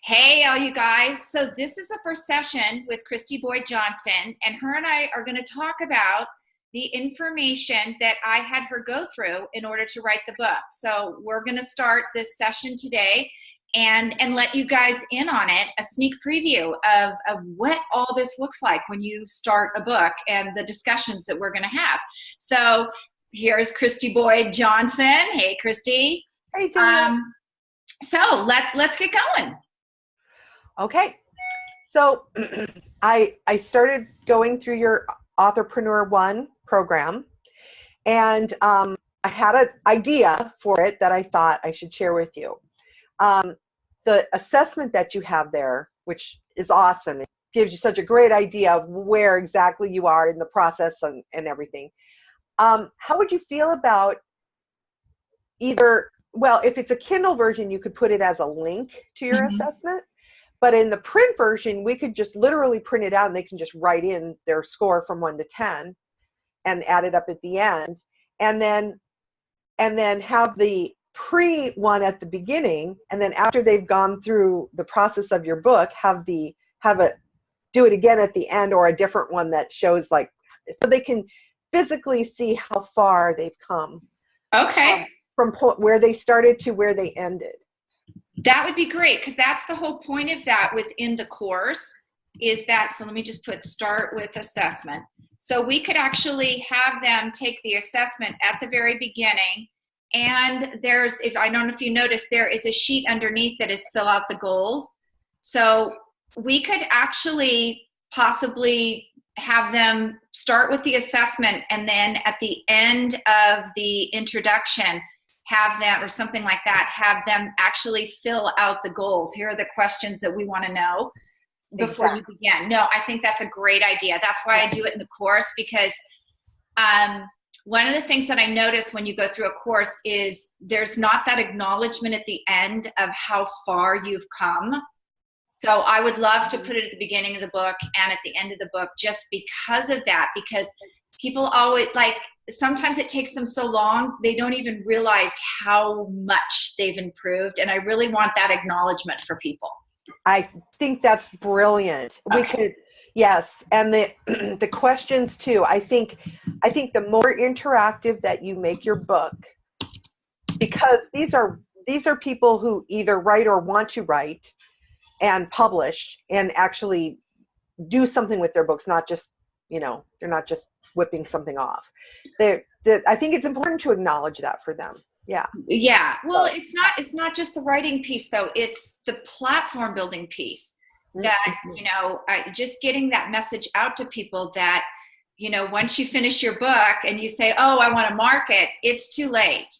Hey, all you guys. So this is the first session with Christy Boyd Johnson, and her and I are going to talk about the information that I had her go through in order to write the book. So we're going to start this session today and let you guys in on it, a sneak preview of what all this looks like when you start a book and the discussions that we're going to have. So here's Christy Boyd Johnson. Hey, Christy. Hey, Juliet. So let's get going. Okay, so I started going through your Authorpreneur 1 program, and I had an idea for it that I thought I should share with you. The assessment that you have there, which is awesome, it gives you such a great idea of where exactly you are in the process and everything. How would you feel about either, well, if it's a Kindle version, you could put it as a link to your assessment. But in the print version, we could just literally print it out and they can just write in their score from 1 to 10 and add it up at the end. And then have the pre one at the beginning. And then after they've gone through the process of your book, do it again at the end, or a different one that shows, like, so they can physically see how far they've come. Okay. From where they started to where they ended. That would be great, because that's the whole point of that within the course is that, so let me just put start with assessment. So we could actually have them take the assessment at the very beginning, and I don't know if you noticed, there is a sheet underneath that is fill out the goals. So we could actually possibly have them start with the assessment, and then at the end of the introduction, have them, or something like that, have them actually fill out the goals. Here are the questions that we want to know before you begin. No, I think that's a great idea. That's why I do it in the course, because one of the things that I notice when you go through a course is there's not that acknowledgement at the end of how far you've come. So I would love to put it at the beginning of the book and at the end of the book, just because of that, because people always, like, sometimes it takes them so long, they don't even realize how much they've improved. And I really want that acknowledgement for people. I think that's brilliant. Okay. We could, yes. And the questions too. I think the more interactive that you make your book, because these are people who either write or want to write and publish and actually do something with their books, not just, they're not just whipping something off. I think it's important to acknowledge that for them. Yeah. Well, it's not just the writing piece, though. It's the platform building piece that, just getting that message out to people that, once you finish your book and you say, oh, I want to market, it's too late.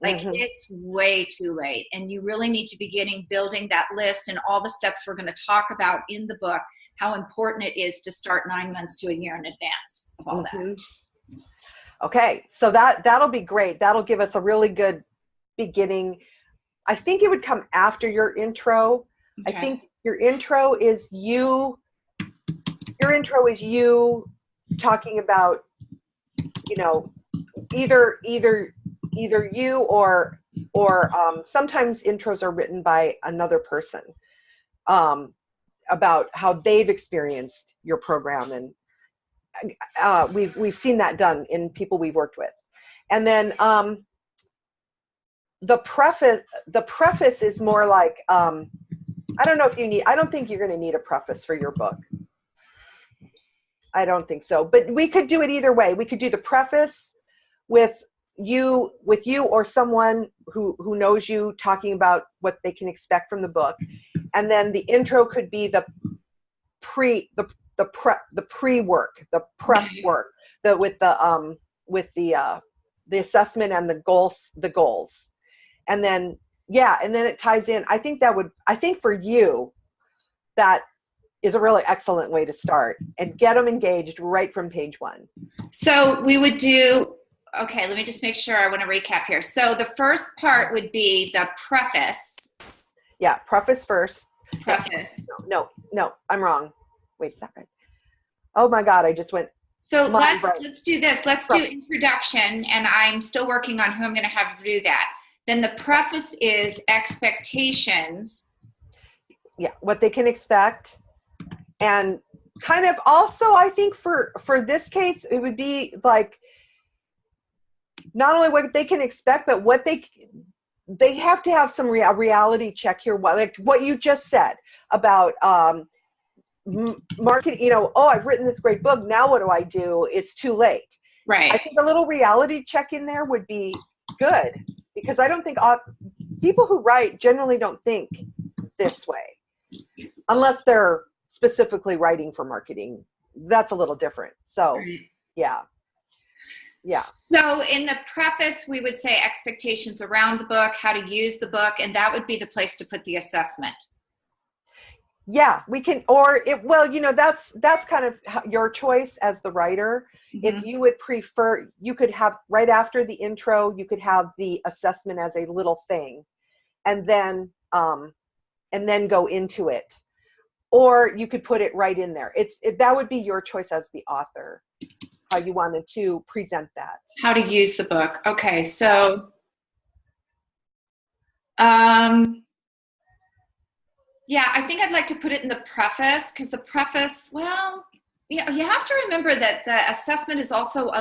Like, it's way too late. And you really need to be building that list and all the steps we're going to talk about in the book, how important it is to start 9 months to a year in advance of all that. Okay, so that'll be great. That'll give us a really good beginning. I think it would come after your intro. Okay. I think your intro is you talking about, either you or sometimes intros are written by another person about how they've experienced your program, and we've seen that done in people we've worked with. And then the preface is more like, I don't think you're going to need a preface for your book. I don't think so, but we could do it either way. We could do the preface with you or someone who knows you, talking about what they can expect from the book. And then the intro could be the prep work, with the assessment and the goals. And then it ties in. I think for you, that is a really excellent way to start and get them engaged right from page 1. So we would do, okay, let me just make sure. I want to recap here. So the first part would be the preface. Yeah, preface first. Preface. No, I'm wrong. Wait a second. Oh my God, I just went. So let's do this. Let's do introduction, and I'm still working on who I'm going to have do that. Then the preface is expectations. what they can expect. And kind of also, I think for this case, it would be like not only what they can expect, but what they have to have some reality check here. Like what you just said about marketing, oh, I've written this great book. Now what do I do? It's too late. Right. I think a little reality check in there would be good, because I don't think people who write generally don't think this way unless they're specifically writing for marketing. That's a little different. So, right. Yeah. So in the preface, we would say expectations around the book, how to use the book, and that would be the place to put the assessment. Yeah, we can, that's kind of your choice as the writer. If you would prefer, you could have right after the intro, you could have the assessment as a little thing, and then go into it. Or you could put it right in there. That would be your choice as the author, how you wanted to present that. How to use the book. Okay, so yeah, I think I'd like to put it in the preface, because the preface, well, you have to remember that the assessment is also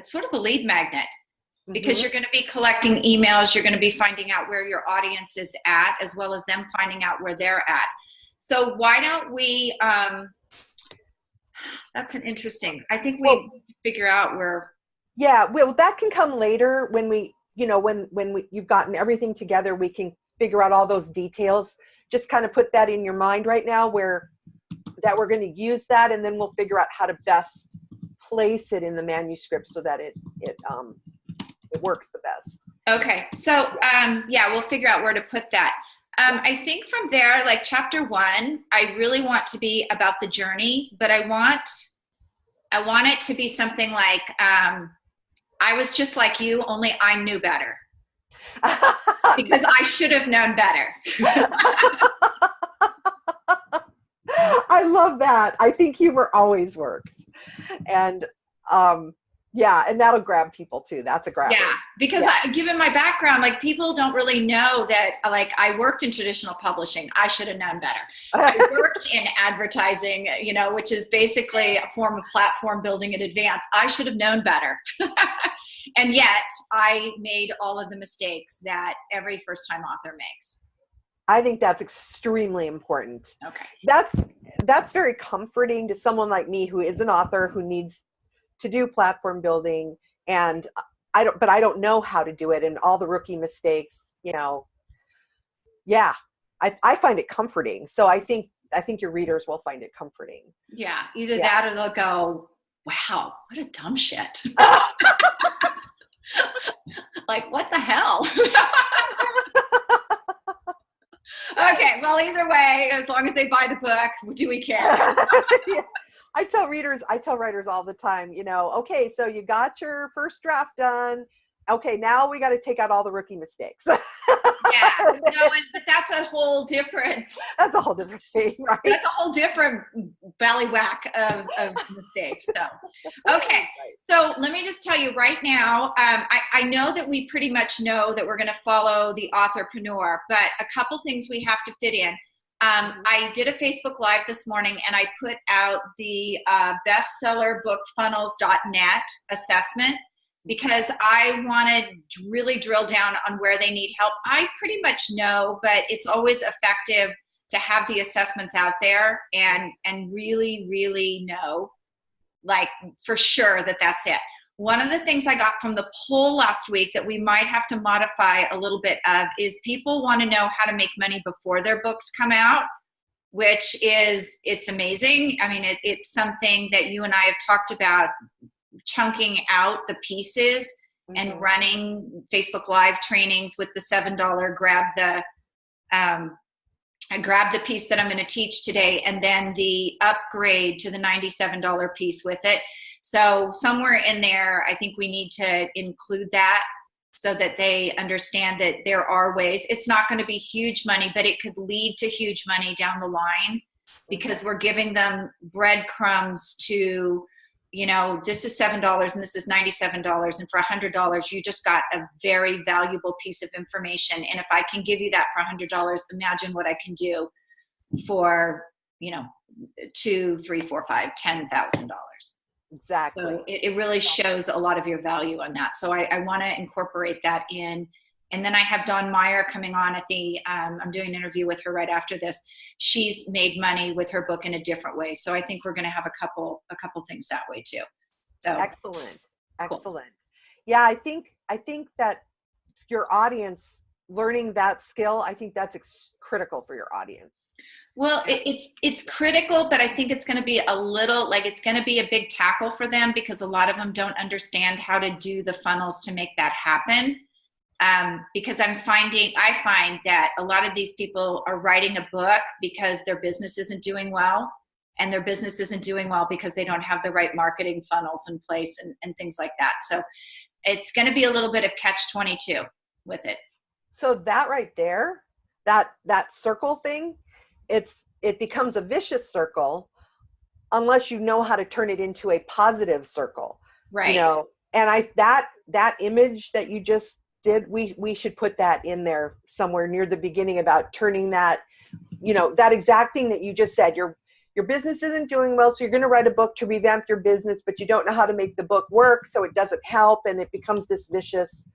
sort of a lead magnet, because you're going to be collecting emails, you're going to be finding out where your audience is at, as well as them finding out where they're at. So why don't we, that's an interesting, I think we figure out where. Yeah, well, that can come later when we, you've gotten everything together, we can figure out all those details. Just kind of put that in your mind right now that we're going to use that, and then we'll figure out how to best place it in the manuscript so that it works the best. Okay, so we'll figure out where to put that. I think from there, like chapter 1, I really want to be about the journey, but I want it to be something like, I was just like you, only I knew better. Because I should have known better. I love that. I think humor always works. And and that'll grab people too. That's a grabber. Yeah, because given my background, like people don't really know that, like I worked in traditional publishing. I should have known better. I worked in advertising, which is basically a form of platform building in advance. I should have known better. And yet I made all of the mistakes that every first-time author makes. I think that's extremely important. Okay. That's very comforting to someone like me who is an author who needs to do platform building, and I don't know how to do it, and all the rookie mistakes, Yeah, I find it comforting. So I think your readers will find it comforting. Yeah, either that or they'll go, wow, what a dumb shit. Like, what the hell? Okay, well, either way, as long as they buy the book, do we care? Yeah. I tell writers all the time, okay, so you got your first draft done. Okay, now we got to take out all the rookie mistakes. Yeah, but that's a whole different. That's a whole different thing, right? That's a whole different ballywhack of mistakes. So, okay, so let me just tell you right now. I know that we pretty much know that we're going to follow the authorpreneur, but a couple things we have to fit in. I did a Facebook Live this morning, and I put out the bestsellerbookfunnels.net assessment, because I wanted to really drill down on where they need help. I pretty much know, but it's always effective to have the assessments out there and really, really know, like, for sure that that's it. One of the things I got from the poll last week that we might have to modify a little bit of is people want to know how to make money before their books come out, which is, it's amazing. I mean, it's something that you and I have talked about, chunking out the pieces and running Facebook Live trainings with the $7 grab the piece that I'm going to teach today, and then the upgrade to the $97 piece with it. So somewhere in there, I think we need to include that so that they understand that there are ways. It's not going to be huge money, but it could lead to huge money down the line, because we're giving them breadcrumbs to this is $7 and this is $97. And for $100, you just got a very valuable piece of information. And if I can give you that for $100, imagine what I can do for, $2, $3, $4, $5, $10,000. Exactly. So it really shows a lot of your value on that. So I want to incorporate that in. And then I have Dawn Meyer coming on at I'm doing an interview with her right after this. She's made money with her book in a different way. So I think we're going to have a couple things that way too. So excellent. Cool. Yeah. I think that your audience learning that skill, I think that's critical for your audience. Well, it's critical, but I think it's going to be it's going to be a big tackle for them because a lot of them don't understand how to do the funnels to make that happen. Because I find that a lot of these people are writing a book because their business isn't doing well, and their business isn't doing well because they don't have the right marketing funnels in place and things like that. So it's going to be a little bit of catch-22 with it. So that right there, that circle thing, it becomes a vicious circle unless you know how to turn it into a positive circle. Right. And that image that you just did, we should put that in there somewhere near the beginning about turning that, that exact thing that you just said. Your business isn't doing well, so you're going to write a book to revamp your business, but you don't know how to make the book work, so it doesn't help, and it becomes this vicious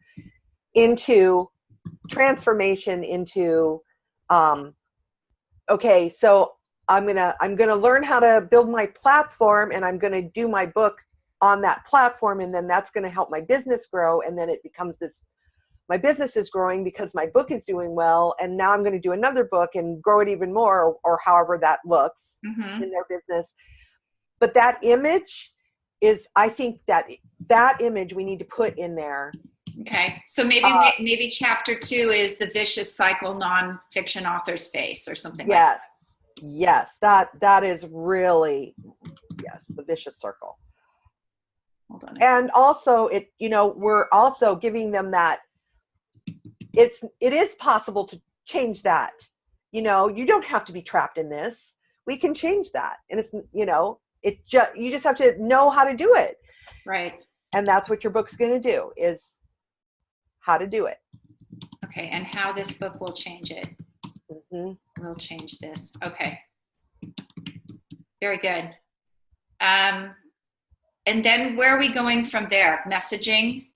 into transformation into okay, so I'm gonna learn how to build my platform, and I'm gonna do my book on that platform, and then that's gonna help my business grow, and then it becomes this, my business is growing because my book is doing well, and now I'm gonna do another book and grow it even more, or however that looks in their business. But that image is, I think that image we need to put in there. Okay, so maybe chapter 2 is the vicious cycle nonfiction authors face, or something. Yes, like that. Yes, that is really, yes, the vicious circle. Hold on. And also, we're also giving them that it is possible to change that. You don't have to be trapped in this. We can change that, and it's you just have to know how to do it. Right. And that's what your book's going to do, is how to do it. Okay, and how this book will change it. We'll change this. Okay. Very good. And then where are we going from there? Messaging?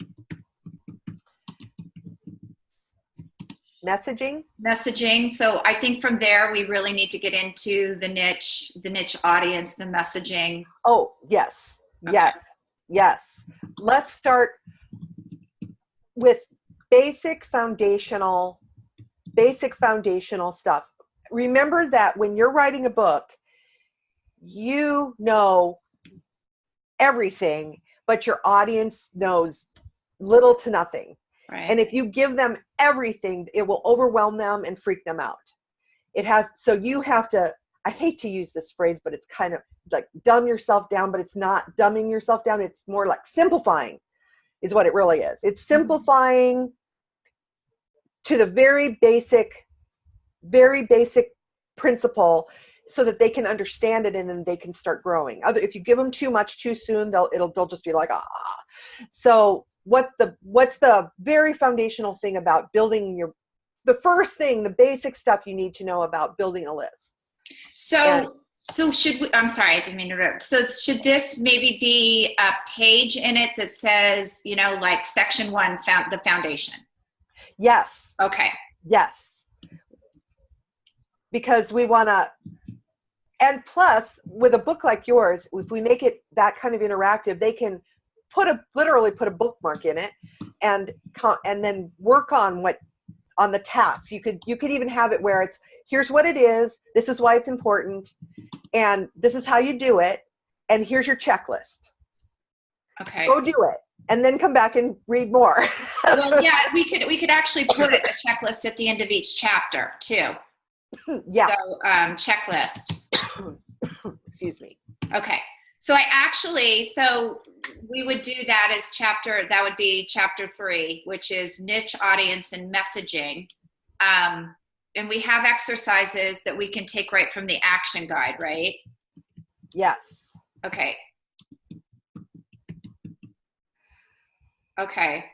Messaging. So I think from there, we really need to get into the niche audience, the messaging. Oh, yes. Okay. Yes. Let's start with basic foundational stuff. Remember that when you're writing a book, you know everything, but your audience knows little to nothing. Right. And if you give them everything, it will overwhelm them and freak them out. So you have to, I hate to use this phrase, but it's kind of like dumb yourself down, but it's not dumbing yourself down. It's more like simplifying is what it really is. It's simplifying to the very basic principle so that they can understand it, and then they can start growing. If you give them too much too soon, they'll just be like, ah. So what's the very foundational thing about building the first thing, the basic stuff you need to know about building a list? So should we, I'm sorry, I didn't mean to interrupt. So should this maybe be a page in it that says, like section 1, the foundation? Yes. Okay. Yes. Because we want to, and plus with a book like yours, if we make it that kind of interactive, they can literally put a bookmark in it and then work on the tasks. You could even have it where it's, here's what it is, this is why it's important, and this is how you do it, and here's your checklist. Okay. Go do it, and then come back and read more. Well, yeah, we could actually put a checklist at the end of each chapter too. Yeah. So checklist. Excuse me. Okay. So we would do that as that would be chapter 3, which is niche audience and messaging. And we have exercises that we can take right from the action guide, right? Yes. Okay. Okay.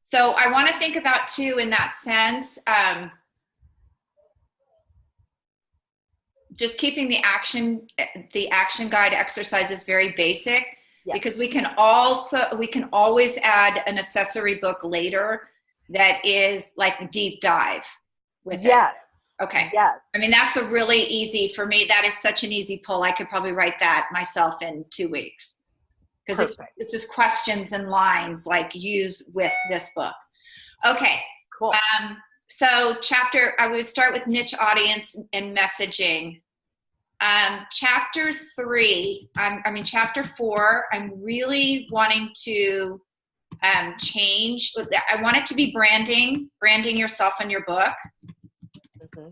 So I want to think about too, in that sense, just keeping the action guide exercises very basic, Yes. because we can always add an accessory book later that is like deep dive with Yes. it. Okay. Yes. I mean, that's a really easy, for me, that is such an easy pull. I could probably write that myself in 2 weeks, because it's just questions and lines like use with this book. Okay. Cool. So I would start with niche audience and messaging. Chapter 4, I'm really wanting to change. I want it to be branding yourself and your book. Mm-hmm.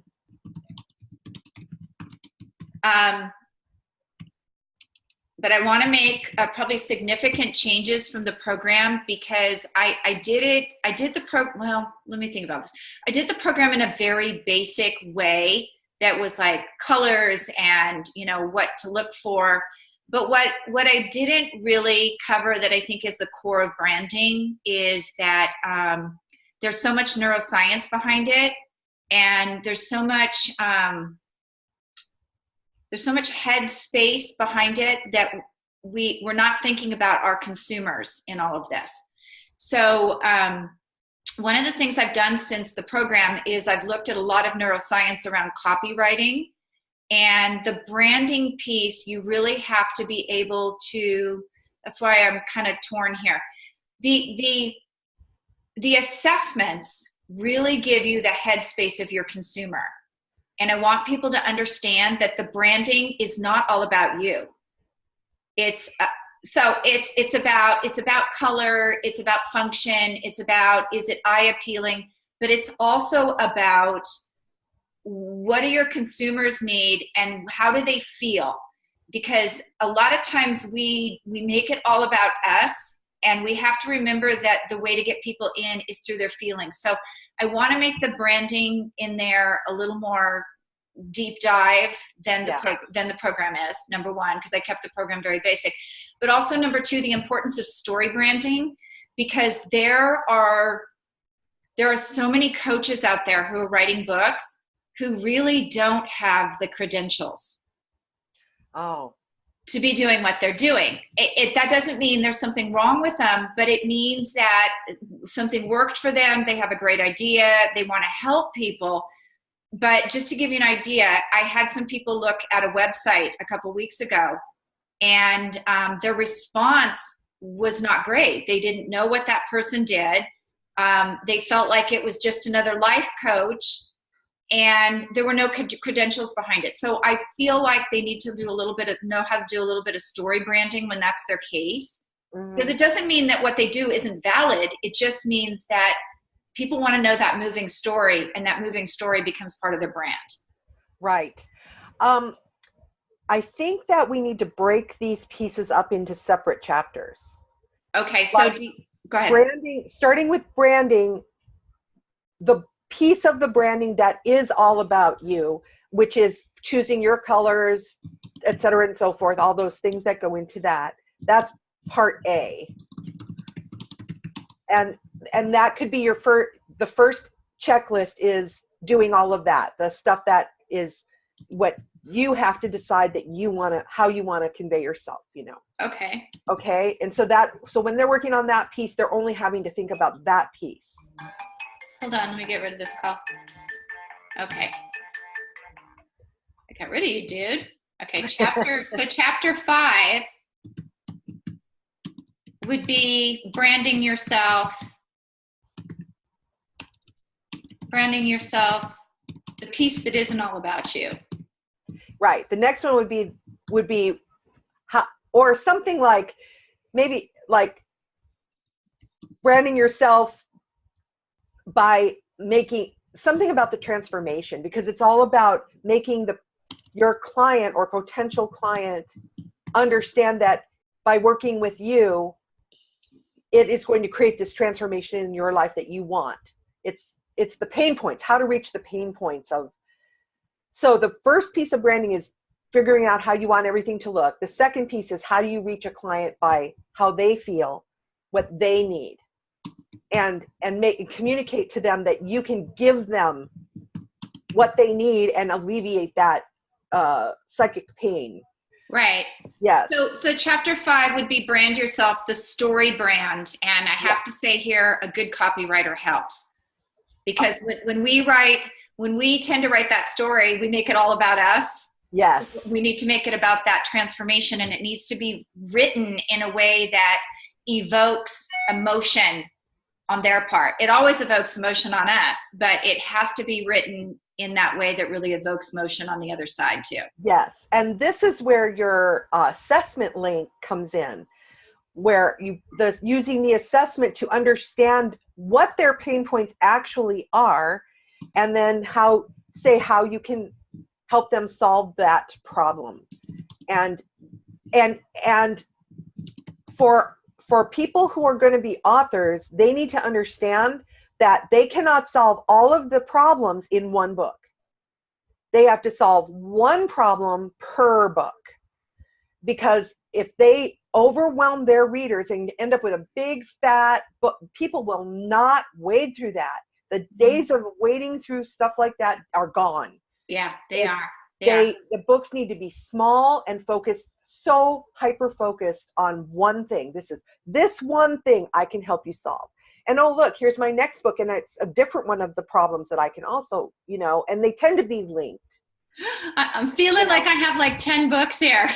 But I want to make probably significant changes from the program, because I did the program in a very basic way that was like colors and, what to look for. But what I didn't really cover that I think is the core of branding is that there's so much neuroscience behind it, and there's so much head space behind it that we're not thinking about our consumers in all of this. So one of the things I've done since the program is I've looked at a lot of neuroscience around copywriting, and the branding piece, you really have to be able to, that's why I'm kind of torn here. The assessments really give you the headspace of your consumer. And I want people to understand that the branding is not all about you. It's about color, it's about function, it's about, is it eye appealing, but it's also about what do your consumers need and how do they feel? Because a lot of times we make it all about us, and we have to remember that the way to get people in is through their feelings. So I want to make the branding in there a little more deep dive than the program is, number one, because I kept the program very basic. But also, number two, the importance of story branding, because there are so many coaches out there who are writing books who really don't have the credentials to be doing what they're doing. That doesn't mean there's something wrong with them, but it means that something worked for them. They have a great idea. They want to help people. But just to give you an idea, I had some people look at a website a couple weeks ago, and their response was not great. They didn't know what that person did. They felt like it was just another life coach, and there were no credentials behind it. So I feel like they need to know how to do a little bit of story branding when that's their case. Because it doesn't mean that what they do isn't valid. It just means that people want to know that moving story, and that moving story becomes part of their brand. Right. I think that we need to break these pieces up into separate chapters. Okay, so go ahead. Starting with branding, the piece of the branding that is all about you, which is choosing your colors, et cetera, and so forth, all those things that go into that. That's part A. And that could be the first checklist is doing all of that, the stuff that is what you have to decide that how you want to convey yourself, Okay. Okay. And so when they're working on that piece, they're only having to think about that piece. Hold on, let me get rid of this call. Okay. I got rid of you, dude. Okay, chapter 5 would be branding yourself, the piece that isn't all about you. Right. The next one would be or something like, maybe like branding yourself by making something about the transformation, because it's all about making your client or potential client understand that by working with you, it is going to create this transformation in your life that you want. It's the pain points, how to reach the pain points of. So the first piece of branding is figuring out how you want everything to look. The second piece is how do you reach a client by how they feel. what they need, and communicate to them that you can give them what they need and alleviate that psychic pain. Right. Yes. So chapter 5 would be brand yourself, the story brand. And I have to say here, a good copywriter helps, because when we tend to write that story, we make it all about us. Yes. We need to make it about that transformation, and it needs to be written in a way that evokes emotion on their part. It always evokes emotion on us, but it has to be written in that way that really evokes motion on the other side too. Yes. And this is where your assessment link comes in, where using the assessment to understand what their pain points actually are, and then how you can help them solve that problem. And for people who are going to be authors, they need to understand that they cannot solve all of the problems in one book. They have to solve one problem per book, because if they overwhelm their readers and end up with a big fat book, people will not wade through that. The days of wading through stuff like that are gone. Yeah, they are. The books need to be small and focused, so hyper focused on one thing. This one thing I can help you solve. And oh, look, here's my next book, and it's a different one of the problems that I can also, and they tend to be linked. I'm feeling like I have like 10 books here.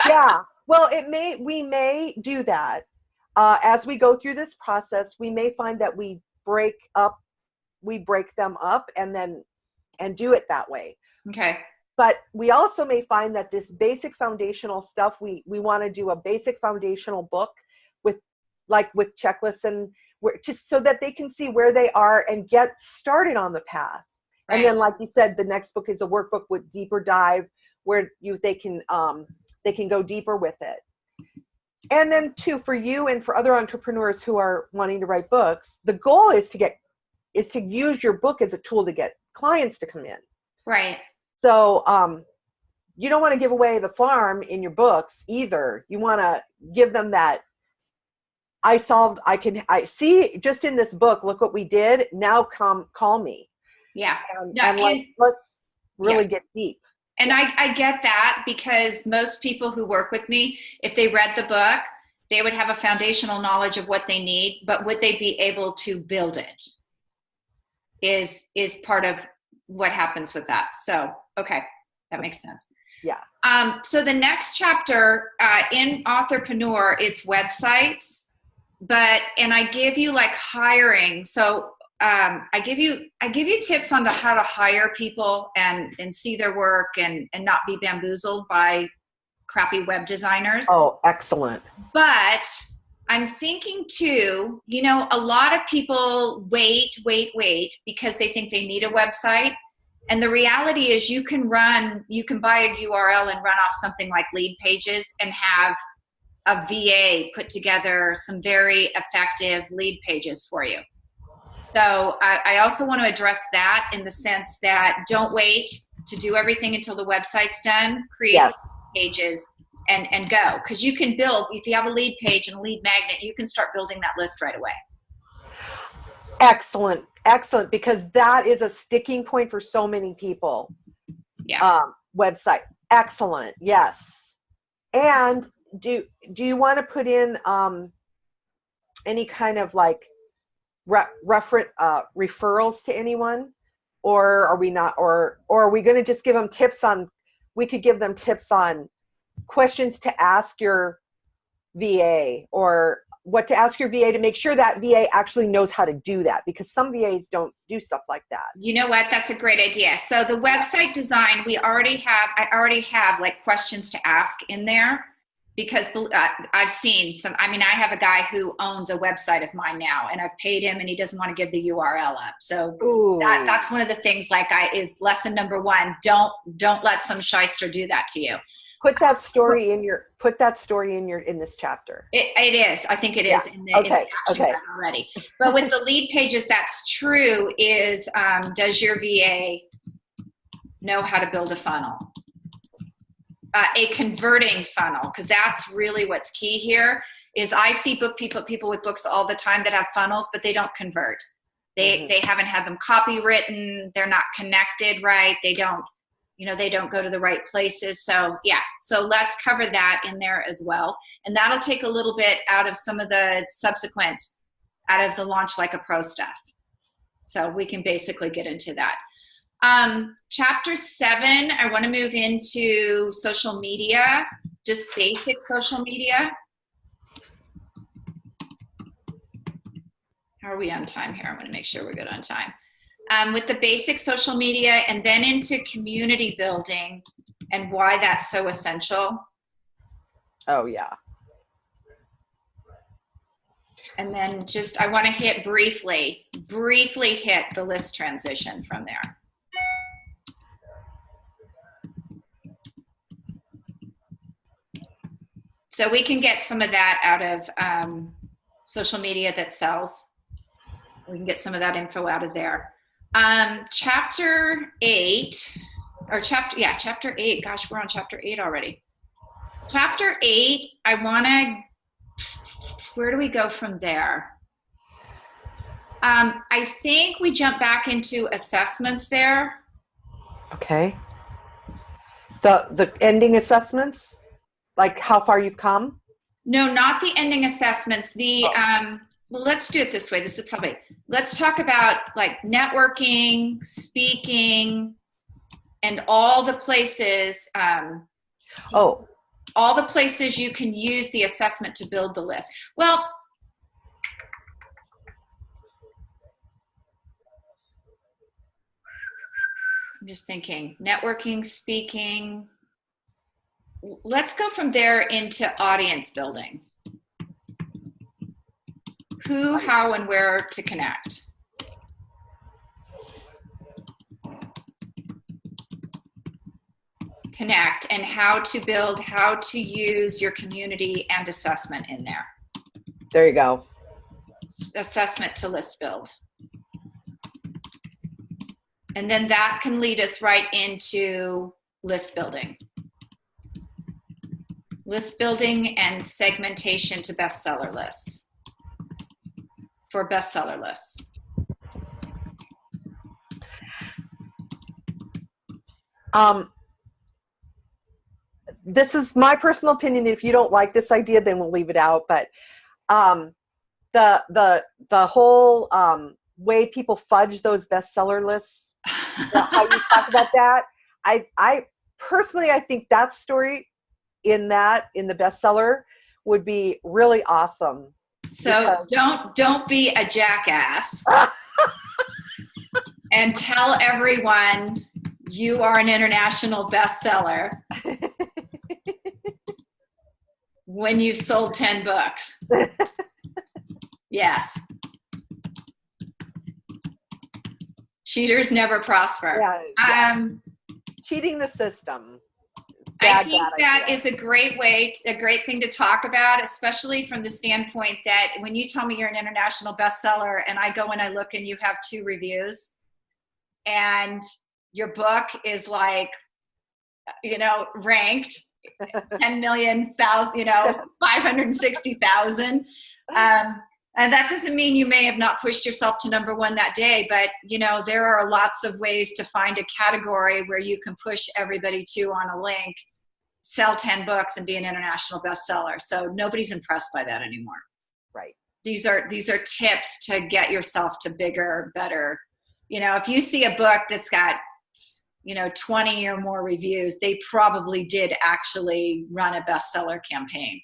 Yeah. Well, we may do that. As we go through this process, we may find that we break them up and do it that way. Okay. But we also may find that this basic foundational stuff, we want to do a basic foundational book with checklists, and just so that they can see where they are and get started on the path. Right. And then, like you said, the next book is a workbook with deeper dive, where they can go deeper with it. And then too, for you and for other entrepreneurs who are wanting to write books, the goal is to use your book as a tool to get clients to come in. Right. So you don't want to give away the farm in your books either. You want to give them that I see just in this book, look what we did. Now call me. Yeah. Let's really get deep. And I get that, because most people who work with me, if they read the book, they would have a foundational knowledge of what they need, but would they be able to build it is part of what happens with that. So, okay, that makes sense. Yeah. So the next chapter in Authorpreneur, it's websites, and I give you like hiring. So I give you tips on how to hire people and see their work and not be bamboozled by crappy web designers. Oh, excellent. But I'm thinking too, a lot of people wait because they think they need a website. And the reality is you can buy a URL and run off something like Lead Pages and have a VA put together some very effective lead pages for you. So I also want to address that in the sense that don't wait to do everything until the website's done. Create pages and go. Because you can build, if you have a lead page and a lead magnet, you can start building that list right away. Excellent. Because that is a sticking point for so many people. Yeah. Website. Excellent. Yes. And do you want to put in any kind of like referrals to anyone, or are we not, or are we going to just give them tips on, we could give them tips on questions to ask your VA, or what to ask your VA to make sure that VA actually knows how to do that, because some VAs don't do stuff like that. You know what? That's a great idea. So the website design, I already have like questions to ask in there, because I've seen I have a guy who owns a website of mine now, and I've paid him and he doesn't want to give the URL up. So that's one of the things is lesson number 1. Don't let some shyster do that to you. Put that story in this chapter. It is. I think it is in the action plan already. But with the lead pages, that's true, is does your VA know how to build a funnel? A converting funnel, because that's really what's key here, is I see people with books all the time that have funnels, but they don't convert. They haven't had them copywritten. They're not connected right. They don't go to the right places. So yeah, so let's cover that in there as well. And that'll take a little bit out of some of the subsequent, out of the Launch Like a Pro stuff. So we can basically get into that. Chapter 7, I want to move into social media, just basic social media. How are we on time here? I want to make sure we're good on time. With the basic social media, and then into community building and why that's so essential. Oh, yeah. And then just, I want to hit briefly hit the list transition from there. So we can get some of that out of social media that sells. We can get some of that info out of there. Chapter 8, gosh, we're on chapter 8 already. Chapter 8, where do we go from there? I think we jump back into assessments there. Okay. The ending assessments, like how far you've come? No, not the ending assessments. Well, let's do it this way. Let's talk about like networking, speaking, and all the places. All the places you can use the assessment to build the list. Well, I'm just thinking networking, speaking. Let's go from there into audience building. Who, how, and where to connect. Connect, and how to use your community and assessment in there. There you go. Assessment to list build. And then that can lead us right into list building. List building and segmentation to bestseller lists. For bestseller lists. This is my personal opinion. If you don't like this idea, then we'll leave it out. But the whole way people fudge those bestseller lists, how you talk about that, I personally, I think that story in the bestseller would be really awesome. So don't be a jackass and tell everyone you are an international bestseller when you've sold 10 books. Yes. Cheaters never prosper. Yeah. Cheating the system. I think that is a great thing to talk about, especially from the standpoint that when you tell me you're an international bestseller and I go and I look and you have 2 reviews and your book is like, ranked 10 million, 560,000. And that doesn't mean you may have not pushed yourself to number 1 that day, but there are lots of ways to find a category where you can push everybody to on a link, sell 10 books and be an international bestseller. So nobody's impressed by that anymore. Right. These are tips to get yourself to bigger, better. If you see a book that's got 20 or more reviews, they probably did actually run a bestseller campaign.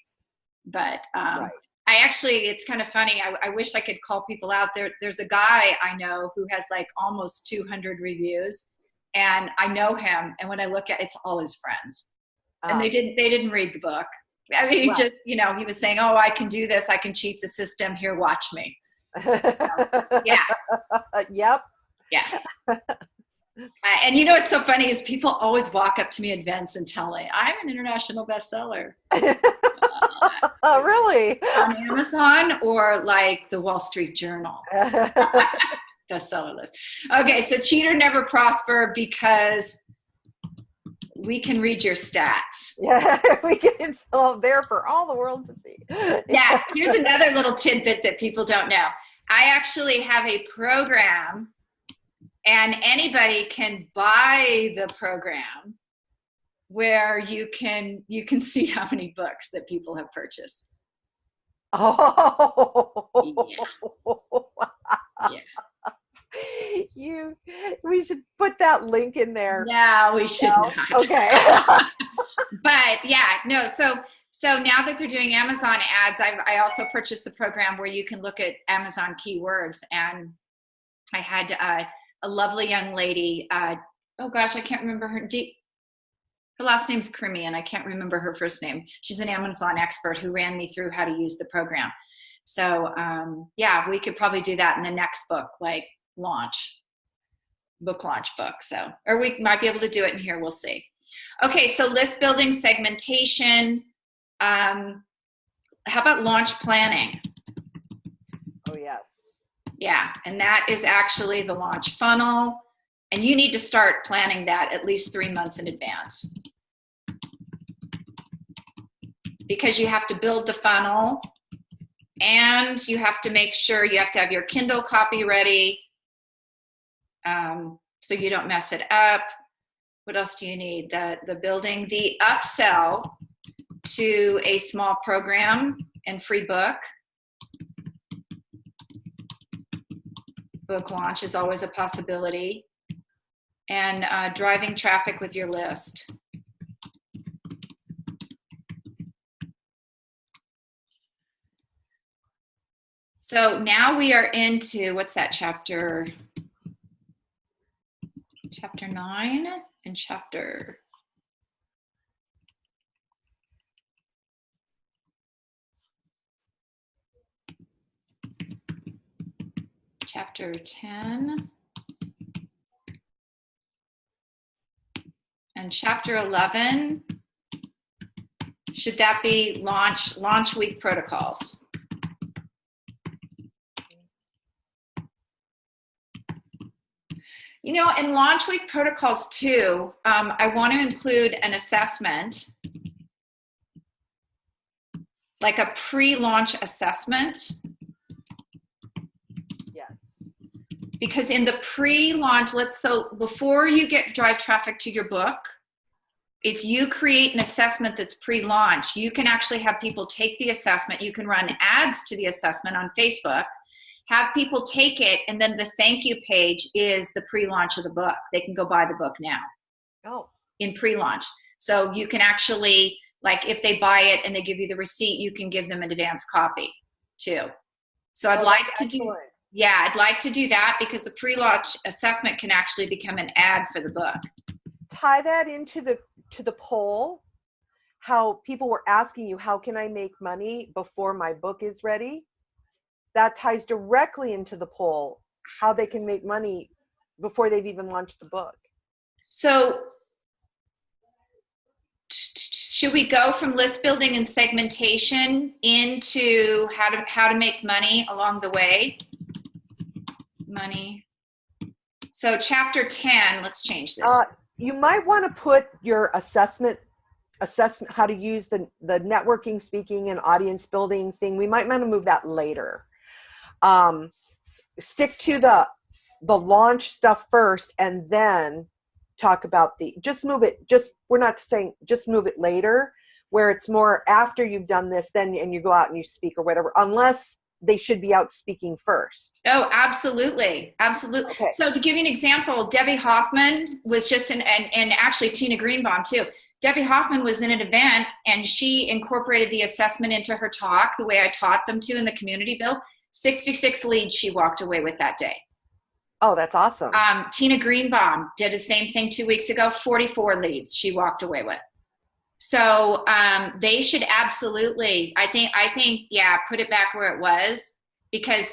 But right. It's kind of funny. I wish I could call people out there. There's a guy I know who has like almost 200 reviews, and I know him. And when I look at it's all his friends, and they didn't read the book. I mean, he just, he was saying, "Oh, I can do this. I can cheat the system. Here, watch me." Yeah. Yep. Yeah. And it's so funny is people always walk up to me at events and tell me, I'm an international bestseller. Oh, really? On Amazon or like the Wall Street Journal bestseller list. Okay, so cheater never prosper because we can read your stats. Yeah, it's all there for all the world to see. Yeah, here's another little tidbit that people don't know. I actually have a program, and anybody can buy the program where you can see how many books that people have purchased. Oh. Yeah. We should put that link in there. No, we should not. Okay. But yeah, no. So now that they're doing Amazon ads, I also purchased the program where you can look at Amazon keywords, and I had a lovely young lady. Oh gosh, I can't remember her. Her last name's Crimean. I can't remember her first name. She's an Amazon expert who ran me through how to use the program. So yeah, we could probably do that in the next book, like book launch book. So, or we might be able to do it in here. We'll see. Okay, so list building, segmentation. How about launch planning? Oh, yes. Yeah, and that is actually the launch funnel. And you need to start planning that at least 3 months in advance. Because you have to build the funnel, and you have to make sure you have to have your Kindle copy ready, so you don't mess it up. What else do you need? The building, the upsell to a small program and free book. Book launch is always a possibility. And driving traffic with your list. So now we are into, what's that chapter? Chapter 9 and chapter 10 and chapter 11. Should that be launch week protocols? You know, in launch week protocols too, I want to include an assessment, like a pre-launch assessment. Yes. Because in the pre-launch, so before you drive traffic to your book, if you create an assessment that's pre-launch, you can actually have people take the assessment. You can run ads to the assessment on Facebook, have people take it, and then the thank you page is the pre-launch of the book. They can go buy the book now. Oh. In pre-launch. So you can actually, like, if they buy it and they give you the receipt, you can give them an advance copy too. So I'd like to do, yeah, I'd like to do that, because the pre-launch assessment can actually become an ad for the book. Tie that into the poll, how people were asking you, how can I make money before my book is ready? That ties directly into the poll, how they can make money before they've even launched the book. So should we go from list building and segmentation into how to make money along the way? Money. So chapter 10, let's change this. You might want to put your assessment, how to use the networking, speaking, and audience building thing. We might want to move that later. Stick to the launch stuff first, and then talk about we're not saying just move it later, where it's more after you've done this, then, and you go out and you speak or whatever, unless they should be out speaking first. Oh, absolutely. Absolutely. Okay. So to give you an example, Debbie Hoffman was just and actually Tina Greenbaum too. Debbie Hoffman was in an event, and she incorporated the assessment into her talk the way I taught them to in the community build. 66 leads she walked away with that day. Oh, that's awesome. Tina Greenbaum did the same thing 2 weeks ago, 44 leads she walked away with. So they should absolutely, I think, yeah, put it back where it was, because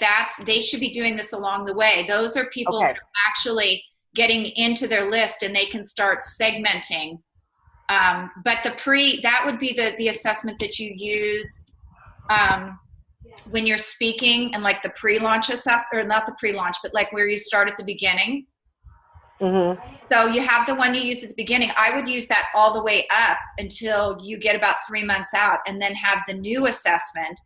they should be doing this along the way. Those are people that are actually getting into their list, and they can start segmenting. But that would be the assessment that you use when you're speaking, and like the pre-launch or not the pre-launch, but like where you start at the beginning. Mm-hmm. So you have the one you use at the beginning. I would use that all the way up until you get about 3 months out, and then have the new assessment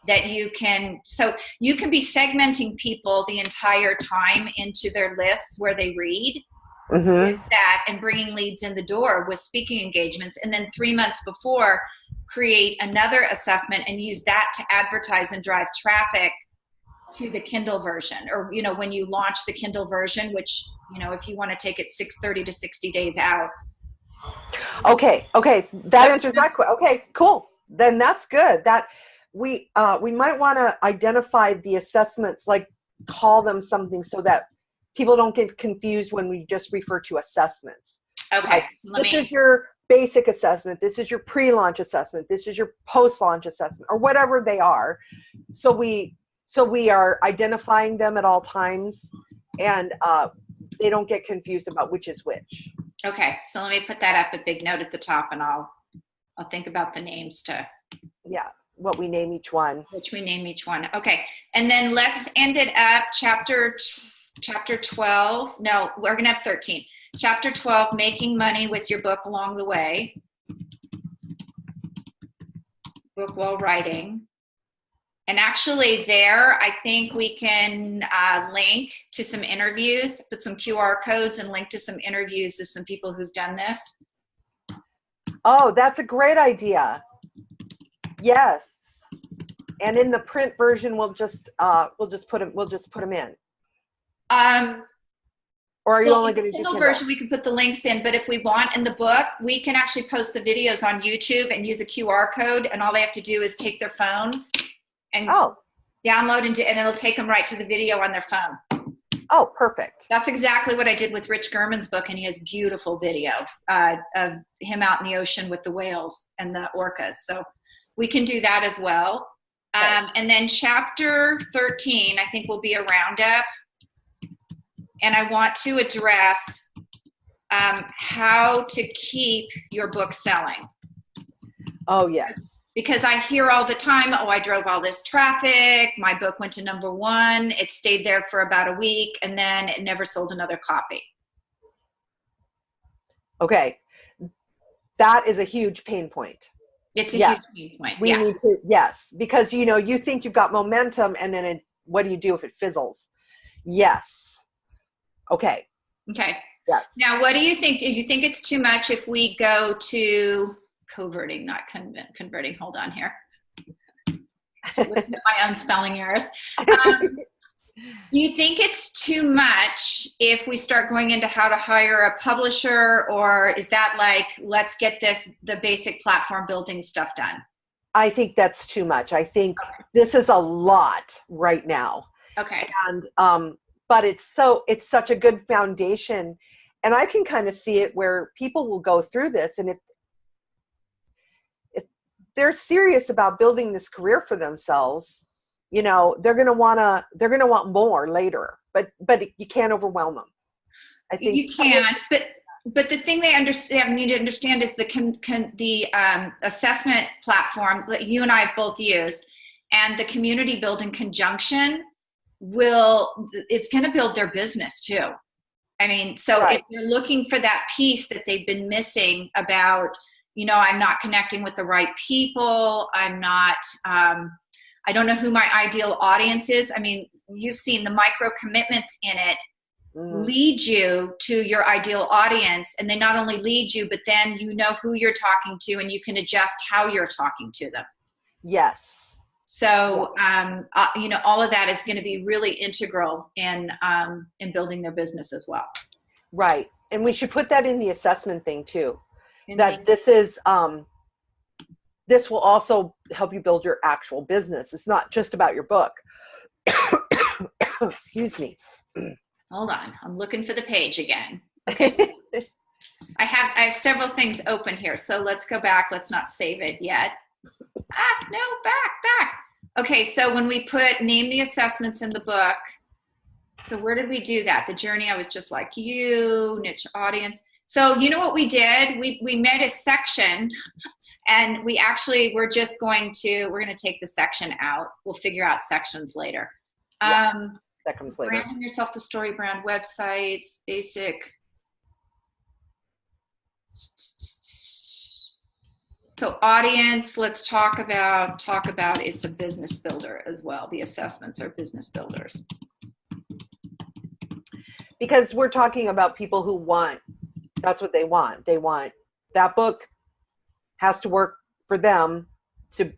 that you can, so you can be segmenting people the entire time into their lists where they read with that, and bringing leads in the door with speaking engagements. And then 3 months before, create another assessment and use that to advertise and drive traffic to the Kindle version, or when you launch the Kindle version, which if you want to take it 30 to 60 days out. Okay, that answers that question. Okay, cool. Then that's good. That we might want to identify the assessments, like call them something so that people don't get confused when we just refer to assessments. Okay, so this is your basic assessment, this is your pre-launch assessment, this is your post-launch assessment, or whatever they are. So we are identifying them at all times, and they don't get confused about which is which. Okay, so let me put that up, a big note at the top, and I'll think about the names to. Yeah, what we name each one. Which we name each one. Okay, and then let's end it up chapter 12. No, we're gonna have 13. Chapter 12, making money with your book along the way. Book while writing. And actually there, I think we can link to some interviews, put some QR codes and link to some interviews of some people who've done this. Oh, that's a great idea. Yes. And in the print version, we'll just put them in. Or are you only going to do Kindle Kindle? version? We can put the links in, but if we want in the book, we can actually post the videos on YouTube and use a QR code, and all they have to do is take their phone and download and it'll take them right to the video on their phone. Oh, perfect. That's exactly what I did with Rich Gurman's book, and he has beautiful video of him out in the ocean with the whales and the orcas. So we can do that as well. Okay. And then chapter 13, I think, will be a roundup. And I want to address how to keep your book selling. Oh, yes. Because I hear all the time, I drove all this traffic, my book went to #1, it stayed there for about a week, and then it never sold another copy. Okay. That is a huge pain point. It's a huge pain point. We need to, yes, because you think you've got momentum, and then what do you do if it fizzles? Yes. Okay. Okay. Yes. Now, what do you think? Do you think it's too much if we go to coverting, not converting? Hold on here. So look at my own spelling errors. Do you think it's too much if we start going into how to hire a publisher, or is that like, let's get the basic platform building stuff done? I think that's too much. I think this is a lot right now. Okay. And but it's such a good foundation, and I can kind of see it where people will go through this, and if they're serious about building this career for themselves, they're going to want more later, but you can't overwhelm them. I think you can't, but the thing they need to understand is the assessment platform that you and I have both used, and the community building conjunction it's going to build their business too. I mean, so right. If you're looking for that piece that they've been missing about, I'm not connecting with the right people, I'm not, I don't know who my ideal audience is. I mean, you've seen the micro commitments in it lead you to your ideal audience, and they not only lead you, but then you know who you're talking to, and you can adjust how you're talking to them. Yes. So, all of that is going to be really integral in building their business as well. Right. And we should put that in the assessment thing too. That this is, this will also help you build your actual business. It's not just about your book. Excuse me. Hold on. I'm looking for the page again. Okay. I have several things open here. So let's go back. Let's not save it yet. No, back. Okay, so when we name the assessments in the book, so where did we do that? The journey, I was just like you, niche audience. So you know what we did? We made a section, and we're going to take the section out. We'll figure out sections later. Yeah. that comes later. Branding yourself, the story brand, websites, basic. So audience, let's talk about it's a business builder as well. The assessments are business builders. Because we're talking about people who want, that's what they want. They want that book has to work for them to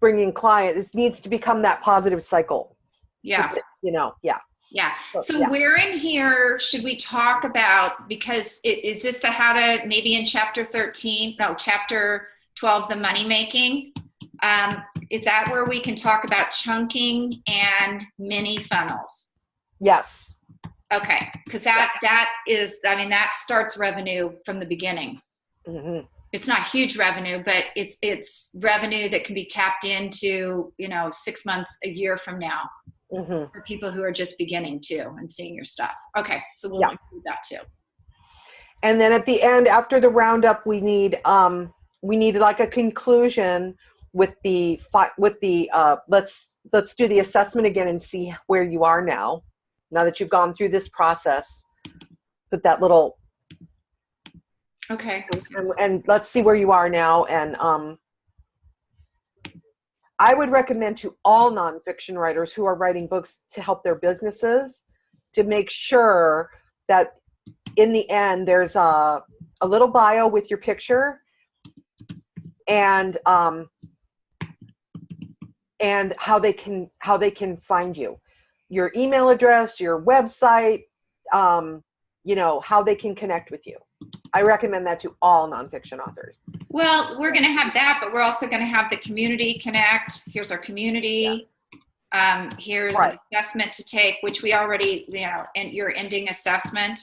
bring in clients. It needs to become that positive cycle. Yeah. You know, yeah. Yeah. So where in here should we talk about, because is this the how to, maybe in chapter 12, the money making? Is that where we can talk about chunking and mini funnels? Yes. Okay. Because that is, I mean, that starts revenue from the beginning. Mm-hmm. It's not huge revenue, but it's revenue that can be tapped into, 6 months, a year from now. Mm-hmm. For people who are just beginning too and seeing your stuff. Okay, so we'll include that too. And then at the end, after the roundup, we need like a conclusion with the let's do the assessment again and see where you are now that you've gone through this process. Put that little and let's see where you are now. And I would recommend to all nonfiction writers who are writing books to help their businesses to make sure that in the end there's a little bio with your picture and how they can find you, your email address, your website, how they can connect with you. I recommend that to all nonfiction authors. Well, we're going to have that, but we're also going to have the community connect. Here's our community. Yeah. Here's an assessment to take, which we already, and your ending assessment.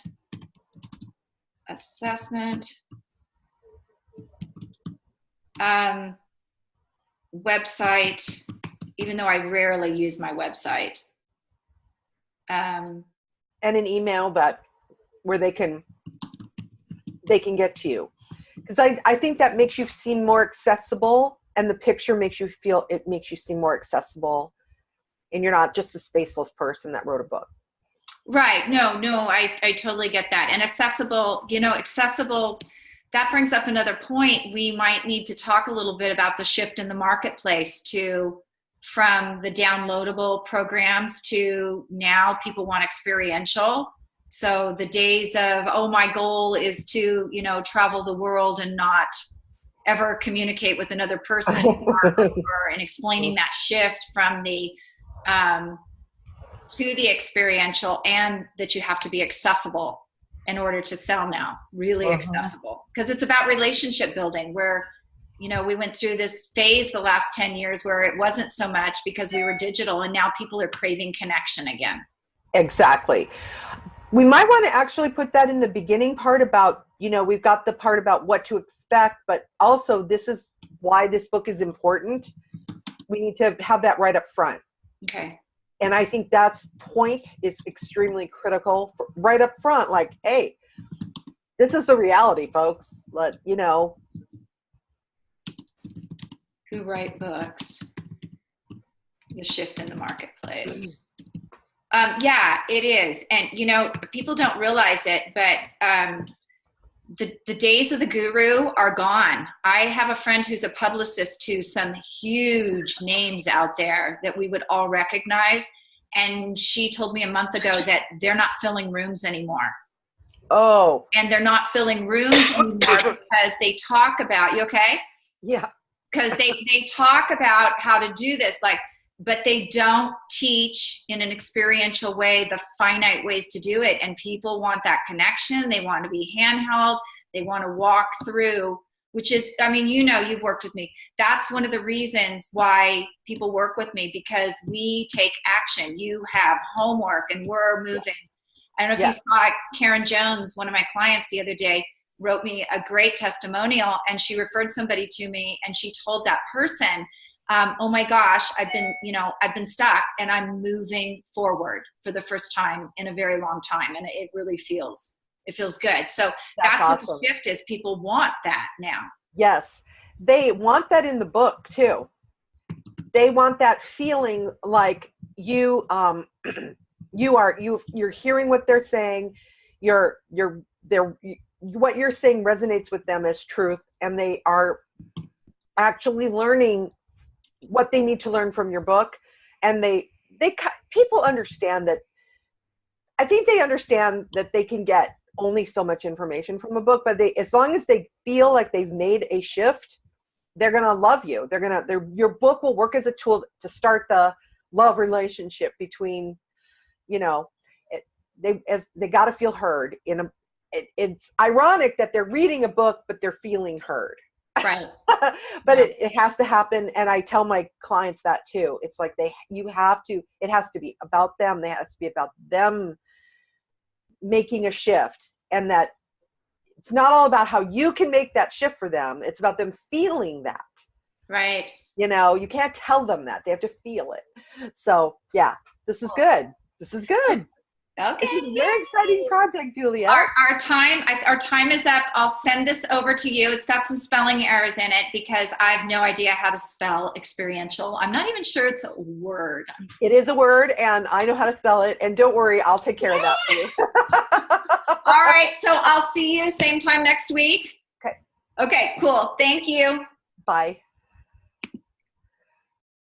Website, even though I rarely use my website. And an email where they can get to you. Because I think that makes you seem more accessible, and the picture makes you seem more accessible, and you're not just a spaceless person that wrote a book. Right. No, I totally get that. And accessible, that brings up another point. We might need to talk a little bit about the shift in the marketplace from the downloadable programs to now people want experiential. So the days of, my goal is to, travel the world and not ever communicate with another person and explaining that shift from the to the experiential, and that you have to be accessible in order to sell now, really accessible. Because it's about relationship building where, we went through this phase the last 10 years where it wasn't so much because we were digital, and now people are craving connection again. Exactly. We might want to actually put that in the beginning part about, we've got the part about what to expect, but also this is why this book is important. We need to have that right up front. Okay. And I think that's point is extremely critical right up front. Like, hey, this is the reality, folks. Who write books? The shift in the marketplace. Yeah, it is. And, people don't realize it, but the days of the guru are gone. I have a friend who's a publicist to some huge names out there that we would all recognize. And she told me a month ago that they're not filling rooms anymore. Oh. And they're not filling rooms anymore because they talk about, you okay? Yeah. Because they talk about how to do this, but they don't teach in an experiential way the finite ways to do it. And people want that connection. They want to be handheld. They want to walk through, which is, you've worked with me. That's one of the reasons why people work with me, because we take action. You have homework and we're moving. I don't know if you saw Karen Jones, one of my clients the other day, wrote me a great testimonial, and she referred somebody to me, and she told that person, oh my gosh, I've been stuck and I'm moving forward for the first time in a very long time. And it really feels good. So that's awesome. What the shift is. People want that now. Yes. They want that in the book too. They want that feeling like you, you're hearing what they're saying. What you're saying resonates with them as truth, and they are actually learning what they need to learn from your book. And people understand that. I think they understand that they can get only so much information from a book, but as long as they feel like they've made a shift, they're going to love you. Your book will work as a tool to start the love relationship between, they got to feel heard. It's ironic that they're reading a book, but they're feeling heard. Right. But it has to happen. And I tell my clients that too. It's like it has to be about them. It has to be about them making a shift, and that it's not all about how you can make that shift for them. It's about them feeling that. Right. You can't tell them that. They have to feel it. So yeah, this is good. This is good. Okay. This is a very exciting project, Juliet. Our time is up. I'll send this over to you. It's got some spelling errors in it because I have no idea how to spell experiential. I'm not even sure it's a word. It is a word, and I know how to spell it. And don't worry, I'll take care of that for you. All right. So I'll see you same time next week. Okay. Okay, cool. Thank you. Bye.